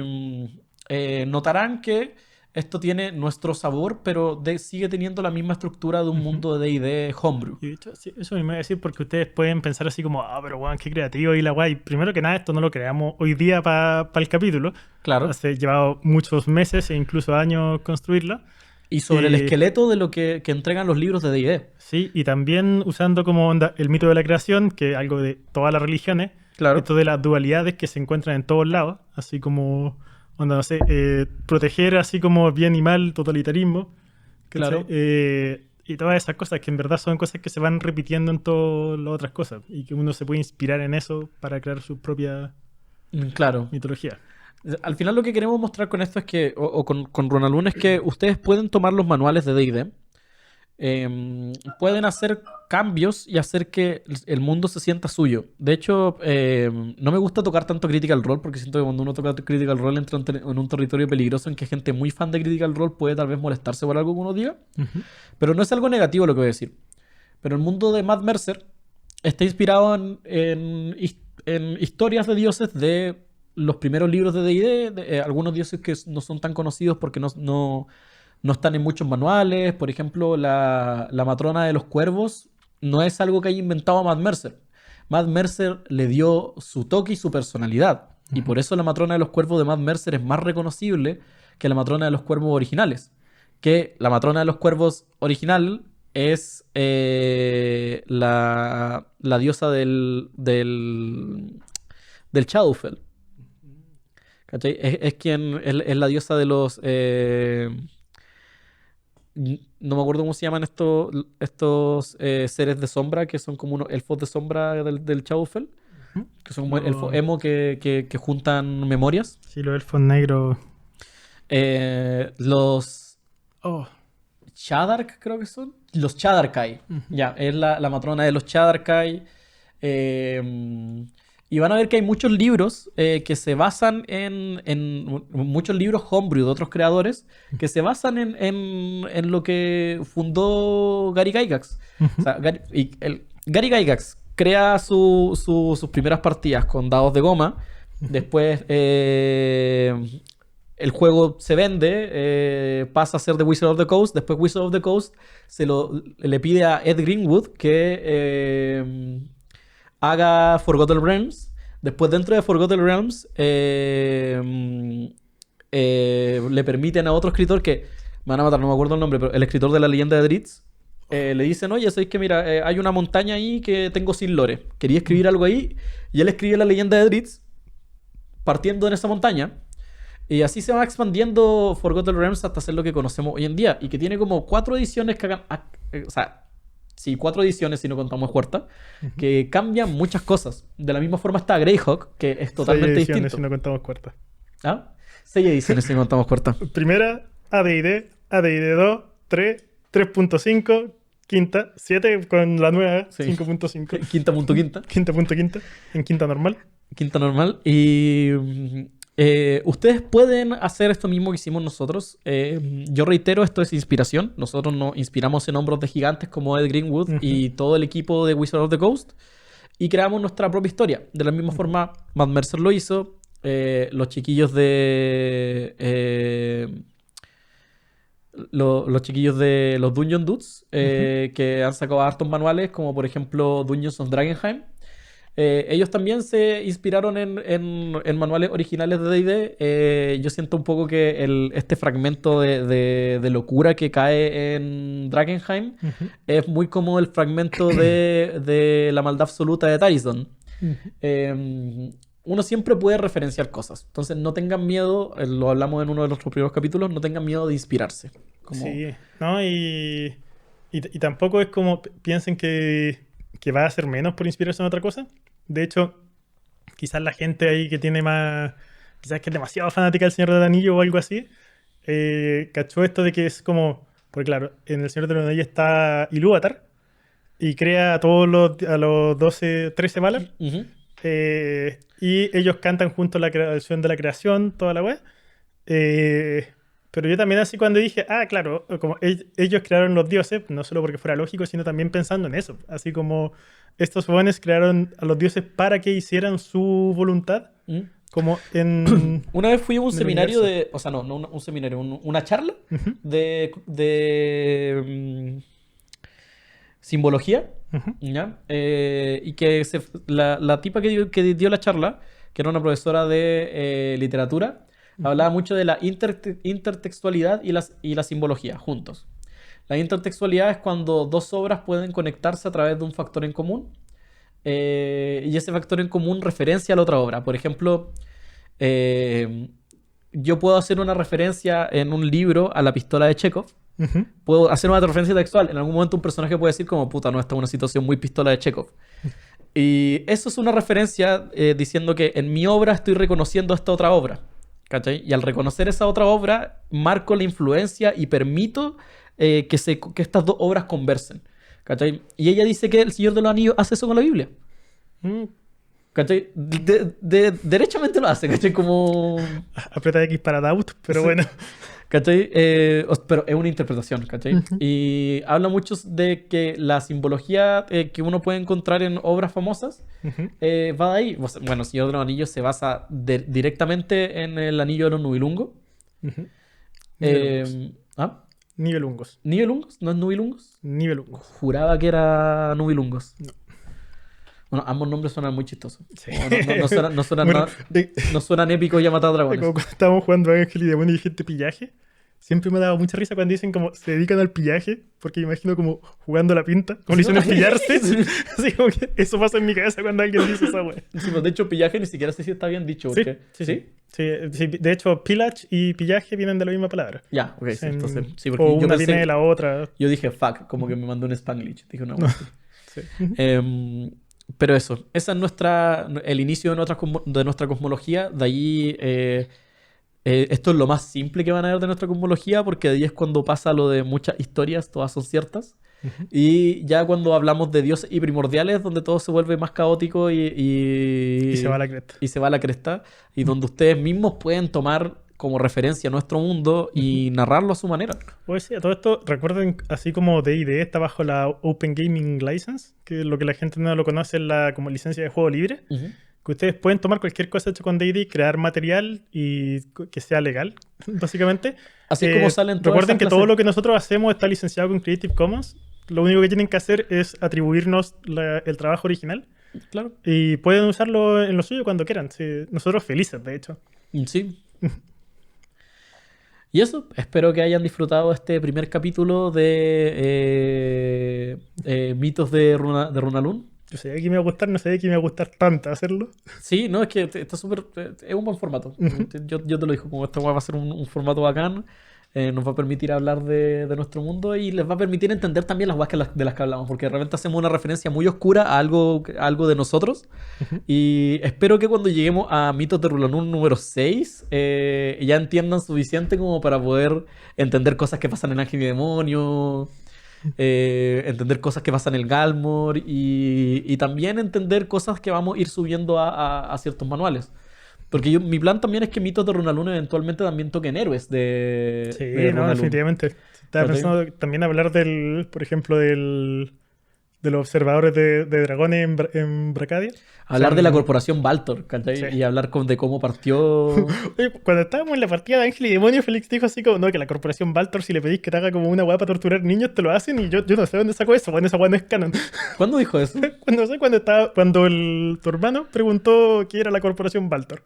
notarán que esto tiene nuestro sabor, pero sigue teniendo la misma estructura de un mundo de D&D homebrew. Y de hecho, sí, eso me iba a decir porque ustedes pueden pensar así como, pero weón, qué creativo y la guay. Primero que nada, esto no lo creamos hoy día para el capítulo. Claro. Hace llevado muchos meses e incluso años construirlo. Y sobre el esqueleto de lo que entregan los libros de D&D. Sí, y también usando como onda el mito de la creación, que es algo de todas las religiones. Claro. Esto de las dualidades que se encuentran en todos lados, así como, onda, no sé, proteger así como bien y mal, totalitarismo. Claro. Y todas esas cosas que en verdad son cosas que se van repitiendo en todas las otras cosas y que uno se puede inspirar en eso para crear su propia mitología. Al final lo que queremos mostrar con esto es que, con Runalun, es que ustedes pueden tomar los manuales de D&D, pueden hacer cambios y hacer que el mundo se sienta suyo. De hecho, no me gusta tocar tanto Critical Role porque siento que cuando uno toca Critical Role entra en un territorio peligroso en que gente muy fan de Critical Role puede tal vez molestarse por algo que uno diga. Pero no es algo negativo lo que voy a decir. Pero el mundo de Matt Mercer está inspirado en historias de dioses de los primeros libros de D&D, algunos dioses que no son tan conocidos porque no están en muchos manuales. Por ejemplo, la matrona de los cuervos no es algo que haya inventado Matt Mercer. Matt Mercer le dio su toque y su personalidad. Y por eso la matrona de los cuervos de Matt Mercer es más reconocible que la matrona de los cuervos originales. Que la matrona de los cuervos original es la diosa del Shadowfell. ¿Cachai? Es la diosa de los... no me acuerdo cómo se llaman estos seres de sombra, que son como unos elfos de sombra del Shadowfell. Que son como elfos emo que juntan memorias. Sí, los elfos negros. Los... Shadark creo que son. Los Shadarkai. Ya, es la matrona de los Shadarkai. Y van a ver que hay muchos libros que se basan en muchos libros homebrew de otros creadores que se basan en lo que fundó Gary Gygax. O sea, Gary Gygax crea sus primeras partidas con dados de goma. Después el juego se vende, pasa a ser The Wizard of the Coast. Después Wizard of the Coast le pide a Ed Greenwood que haga Forgotten Realms. Después, dentro de Forgotten Realms, le permiten a otro escritor que me van a matar, no me acuerdo el nombre, pero el escritor de la leyenda de Drizzt, le dicen, oye, sabéis que mira, hay una montaña ahí que tengo sin lore. Quería escribir algo ahí. Y él escribe la leyenda de Drizzt partiendo en esa montaña. Y así se va expandiendo Forgotten Realms hasta ser lo que conocemos hoy en día. Y que tiene como 4 ediciones que hagan... o sea, sí, 4 ediciones si no contamos Huerta, que cambian muchas cosas. De la misma forma está Greyhawk, que es totalmente 6 ediciones distinto. si no contamos Cuarta. ¿Ah? 6 ediciones si no contamos Huerta. Primera, AD&D, AD&D 2, 3, 3.5, quinta, 7 con la nueva, Sí. 5.5. Quinta. Quinta, en quinta normal. Quinta normal. Y ustedes pueden hacer esto mismo que hicimos nosotros. Yo reitero, esto es inspiración. Nosotros nos inspiramos en hombros de gigantes como Ed Greenwood y todo el equipo de Wizard of the Coast y creamos nuestra propia historia. De la misma forma, Matt Mercer lo hizo. Los chiquillos de... los chiquillos de los Dungeon Dudes, que han sacado hartos manuales, como por ejemplo Dungeons of Dragonheim. Ellos también se inspiraron en manuales originales de D&D. Yo siento un poco que este fragmento de locura que cae en Dragonheim es muy como el fragmento de la maldad absoluta de Tarisdon. Uno siempre puede referenciar cosas. Entonces no tengan miedo, lo hablamos en uno de nuestros primeros capítulos, no tengan miedo de inspirarse. Sí, ¿no? Y tampoco es como piensen que va a ser menos por inspirarse en otra cosa. De hecho, quizás la gente ahí que tiene más... Quizás que es demasiado fanática del Señor del Anillo o algo así, cachó esto de que es como... Porque claro, en el Señor del Anillo está Ilúvatar y crea a los 12, 13 Valar. Y ellos cantan junto a la creación de la creación, toda la web. Pero yo también así cuando dije, claro, como ellos crearon los dioses, no solo porque fuera lógico, sino también pensando en eso. Así como estos jóvenes crearon a los dioses para que hicieran su voluntad, Como en... Una vez fui a un En el seminario universo. o sea, no un seminario, una charla Ujú, de simbología, ujú, ¿ya? Y que la tipa que dio la charla, que era una profesora de literatura, ujú, hablaba mucho de la intertextualidad y la simbología juntos. La intertextualidad es cuando dos obras pueden conectarse a través de un factor en común, y ese factor en común referencia a la otra obra. Por ejemplo, eh, yo puedo hacer una referencia en un libro a la pistola de Chekhov. ujú. Puedo hacer una referencia textual. En algún momento un personaje puede decir como, puta, no, esta es una situación muy pistola de Chekhov. Y eso es una referencia diciendo que en mi obra estoy reconociendo esta otra obra. ¿Cachai? Y al reconocer esa otra obra, marco la influencia y permito que estas dos obras conversen. ¿Cachai? Y ella dice que el Señor de los Anillos hace eso con la Biblia. Mm. ¿Cachai? Derechamente lo hace, ¿cachai? Como... Aprieta X para doubt, pero Sí. bueno. ¿Cachai? Pero es una interpretación, ¿cachai? Ujú, Y habla mucho de que la simbología que uno puede encontrar en obras famosas ujú, va de ahí. O sea, bueno, Señor de los Anillos se basa directamente en el anillo de los Nubilungos. ujú. Nibelungos. ¿Ah? Nibelungos. ¿Nibelungos? ¿No es Nubilungos? Nibelungos. Juraba que era Nubilungos. No. Bueno, ambos nombres suenan muy chistosos. Sí. Como no suenan, Bueno, no suenan épicos y a matar dragones. como cuando estábamos jugando Ángel y Demonio y gente pillaje, siempre me daba mucha risa cuando dicen como se dedican al pillaje, porque me imagino como jugando la pinta, como le dicen en pillarse. Así como que eso pasa en mi cabeza cuando alguien dice esa wea. Sí, pues, de hecho, pillaje ni siquiera sé si está bien dicho. Sí, Porque... sí, sí. Sí, sí, de hecho, pillage y pillaje vienen de la misma palabra. Ya, ok, sí, entonces, sí, O porque yo una viene de pensé, la otra. yo dije fuck, como que me mandó un Spanglish, dije una No. wea así. Sí. Pero eso, esa es el inicio de nuestra cosmología, de ahí esto es lo más simple que van a ver de nuestra cosmología, porque de ahí es cuando pasa lo de muchas historias, todas son ciertas, Ujú. y ya cuando hablamos de dioses y primordiales, donde todo se vuelve más caótico Y se va a la cresta. y se va a la cresta, y donde ustedes mismos pueden tomar como referencia nuestro mundo y narrarlo a su manera. Oye, sí, a todo esto, recuerden, así como D&D está bajo la Open Gaming License, que es lo que la gente no lo conoce es la como licencia de juego libre, Ujú. que ustedes pueden tomar cualquier cosa hecha con D&D, crear material y que sea legal, básicamente. Así es como salen todas Recuerden esas que todo clases. lo que nosotros hacemos está licenciado con Creative Commons. Lo único que tienen que hacer es atribuirnos el trabajo original Claro. y pueden usarlo en lo suyo cuando quieran. Sí, nosotros felices, de hecho. Sí. Y eso, espero que hayan disfrutado este primer capítulo de mitos de Runalun. Yo sabía que me iba a gustar, no sabía que me iba a gustar tanto hacerlo. Sí, no, es que está súper. Es un buen formato. Ujú. Yo te lo digo, como esta weá va a ser un formato bacán, nos va a permitir hablar de nuestro mundo y les va a permitir entender también las weas de las que hablamos, porque de repente hacemos una referencia muy oscura a algo de nosotros. Y espero que cuando lleguemos a Mitos de Rulanun número 6, ya entiendan suficiente como para poder entender cosas que pasan en Ángel y Demonio, entender cosas que pasan en el Galmor y también entender cosas que vamos a ir subiendo a ciertos manuales. Porque mi plan también es que Mitos de Runalun eventualmente también toquen héroes Sí, de no, Runalun. definitivamente. Estaba ¿Cachai? pensando también hablar por ejemplo, de los observadores de dragones en Bracadia. Hablar O sea, de la corporación Baltor, ¿cachai? Sí. Y hablar de cómo partió. Oye, cuando estábamos en la partida de Ángel y Demonio, Félix dijo así como, no, que la corporación Baltor, si le pedís que te haga como una weá para torturar niños, te lo hacen, y yo no sé dónde sacó eso, bueno, esa weá no es canon. ¿Cuándo dijo eso? Cuando tu hermano preguntó qué era la corporación Baltor.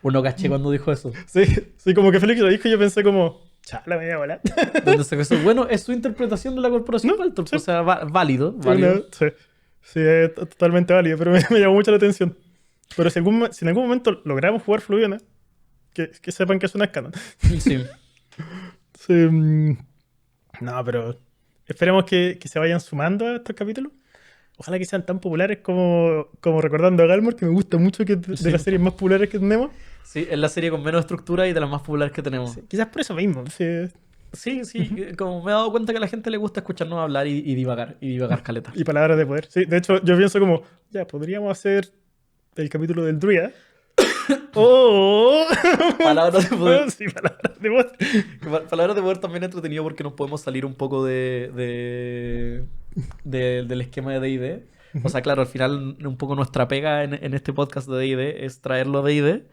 O no caché cuando dijo eso. Sí, sí, como que Félix lo dijo y yo pensé como, chala, me voy a volar. ¿Dónde sacó eso? Bueno, es su interpretación de la corporación No, Baltor. sí. O sea, válido. Sí, válido. sí, sí, es totalmente válido, pero me llamó mucho la atención. Pero si en algún momento logramos jugar Fluviana, que sepan que eso no es canon. Sí. Sí, no, pero esperemos que se vayan sumando a estos capítulos. Ojalá que sean tan populares como Recordando a Galmor, que me gusta mucho, que es de Sí. las series más populares que tenemos. Sí, es la serie con menos estructura y de las más populares que tenemos. Sí, quizás por eso mismo. Sí. Sí, como me he dado cuenta que a la gente le gusta escucharnos hablar y divagar caleta. Y palabras de poder. Sí, de hecho, yo pienso como, ya, podríamos hacer el capítulo del Druida. ¡Oh! Palabras de poder. Sí, palabras de poder. Palabras de poder también entretenido porque nos podemos salir un poco del esquema de D&D. O sea, claro, al final un poco nuestra pega en este podcast de D&D es traerlo de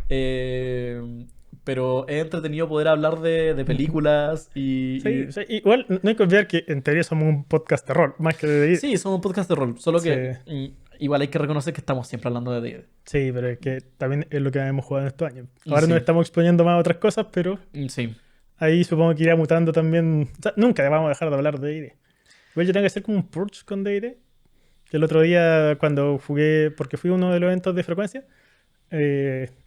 D&D. Pero es entretenido poder hablar de películas Sí, sí, igual no hay que olvidar que en teoría somos un podcast de rol, más que de D&D. Sí, somos un podcast de rol, solo que Sí. igual hay que reconocer que estamos siempre hablando de D&D. Sí, pero es que también es lo que hemos jugado en estos años. Ahora Sí. nos estamos exponiendo más a otras cosas, pero Sí. ahí supongo que irá mutando también. O sea, nunca vamos a dejar de hablar de D&D. Igual yo tengo que hacer como un purge con D&D. El otro día cuando jugué, porque fui a uno de los eventos de frecuencia,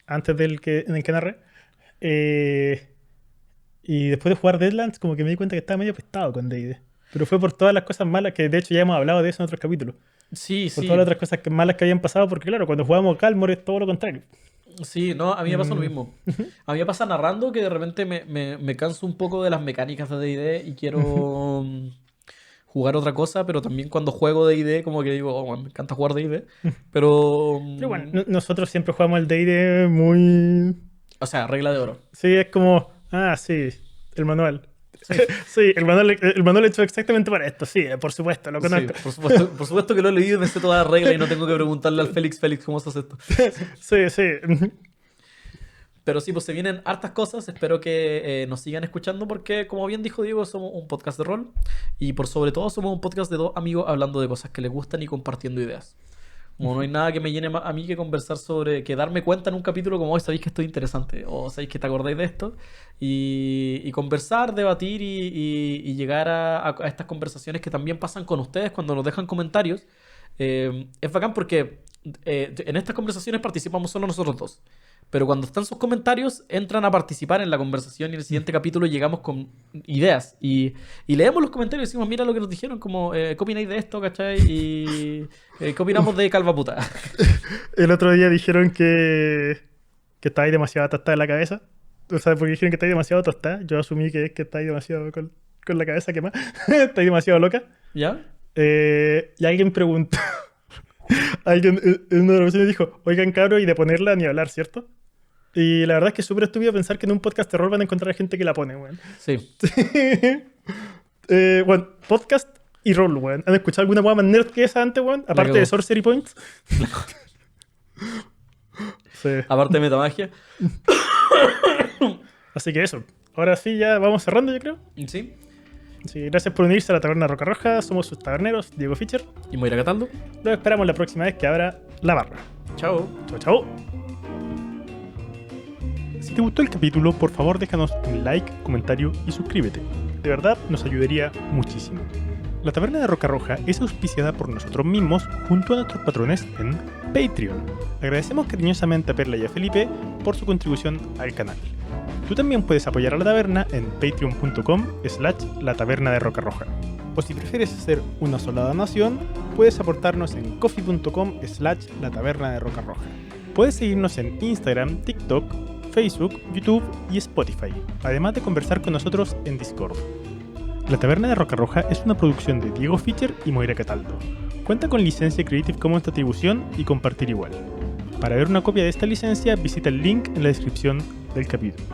antes en el que narré, y después de jugar Deadlands, como que me di cuenta que estaba medio pestado con D&D. Pero fue por todas las cosas malas que de hecho ya hemos hablado de eso en otros capítulos. Sí, Por sí. todas las otras cosas malas que habían pasado, porque claro, cuando jugamos Calmor es todo lo contrario. Sí, no, a mí me pasa lo mismo. A mí me pasa narrando que de repente me canso un poco de las mecánicas de D&D y quiero jugar otra cosa, pero también cuando juego D&D como que digo, oh, man, me encanta jugar D&D, pero... Pero bueno, nosotros siempre jugamos el D&D muy... O sea, regla de oro. Sí, es como, sí, el manual. Sí, el manual hecho exactamente para esto, sí, por supuesto, lo Sí, conozco. por supuesto que lo he leído y me sé todas las reglas y no tengo que preguntarle al Félix, ¿cómo se hace esto? Sí, sí. Pero sí, pues se vienen hartas cosas. Espero que nos sigan escuchando porque, como bien dijo Diego, somos un podcast de rol. Y por sobre todo somos un podcast de dos amigos hablando de cosas que les gustan y compartiendo ideas. Como no hay nada que me llene más a mí que conversar sobre, que darme cuenta en un capítulo como hoy, sabéis que esto es interesante, o sabéis que te acordáis de esto, y conversar, debatir y llegar a estas conversaciones que también pasan con ustedes cuando nos dejan comentarios. Es bacán porque en estas conversaciones participamos solo nosotros dos. Pero cuando están sus comentarios, entran a participar en la conversación y en el siguiente capítulo llegamos con ideas. Y leemos los comentarios y decimos, mira lo que nos dijeron, como, ¿qué opináis de esto, cachai? Y ¿qué opinamos de Calva Puta? El otro día dijeron que estáis demasiado tostada en la cabeza. O sea, porque dijeron que estáis demasiado tostada. Yo asumí que es que estáis demasiado con la cabeza quemada. Estáis demasiado loca. ¿Ya? Y alguien preguntó... Alguien en una oración dijo, oigan cabros, y de ponerla ni hablar, ¿cierto? Y la verdad es que es súper estúpido pensar que en un podcast de rol van a encontrar gente que la pone, weón. Sí. Bueno, podcast y rol, weón. ¿Han escuchado alguna weá más nerd que esa antes, weón? Aparte de Sorcery Points. Sí. Aparte de metamagia. Así que eso. Ahora sí, ya vamos cerrando, yo creo. Sí. Sí, gracias por unirse a la Taberna Roca Roja. Somos sus taberneros, Diego Fischer. Y Moira Cataldo. Los esperamos la próxima vez que abra la barra. Chao. Chao, chao. Si te gustó el capítulo, por favor déjanos un like, comentario y suscríbete. De verdad nos ayudaría muchísimo. La Taberna de Roca Roja es auspiciada por nosotros mismos junto a nuestros patrones en Patreon. Agradecemos cariñosamente a Perla y a Felipe por su contribución al canal. Tú también puedes apoyar a la taberna en patreon.com/la taberna de Roca Roja. O si prefieres hacer una sola donación, puedes aportarnos en coffee.com/la taberna de Roca Roja. Puedes seguirnos en Instagram, TikTok, Facebook, YouTube y Spotify, además de conversar con nosotros en Discord. La Taberna de Roca Roja es una producción de Diego Fischer y Moira Cataldo. Cuenta con licencia Creative Commons de atribución y compartir igual. Para ver una copia de esta licencia, visita el link en la descripción del capítulo.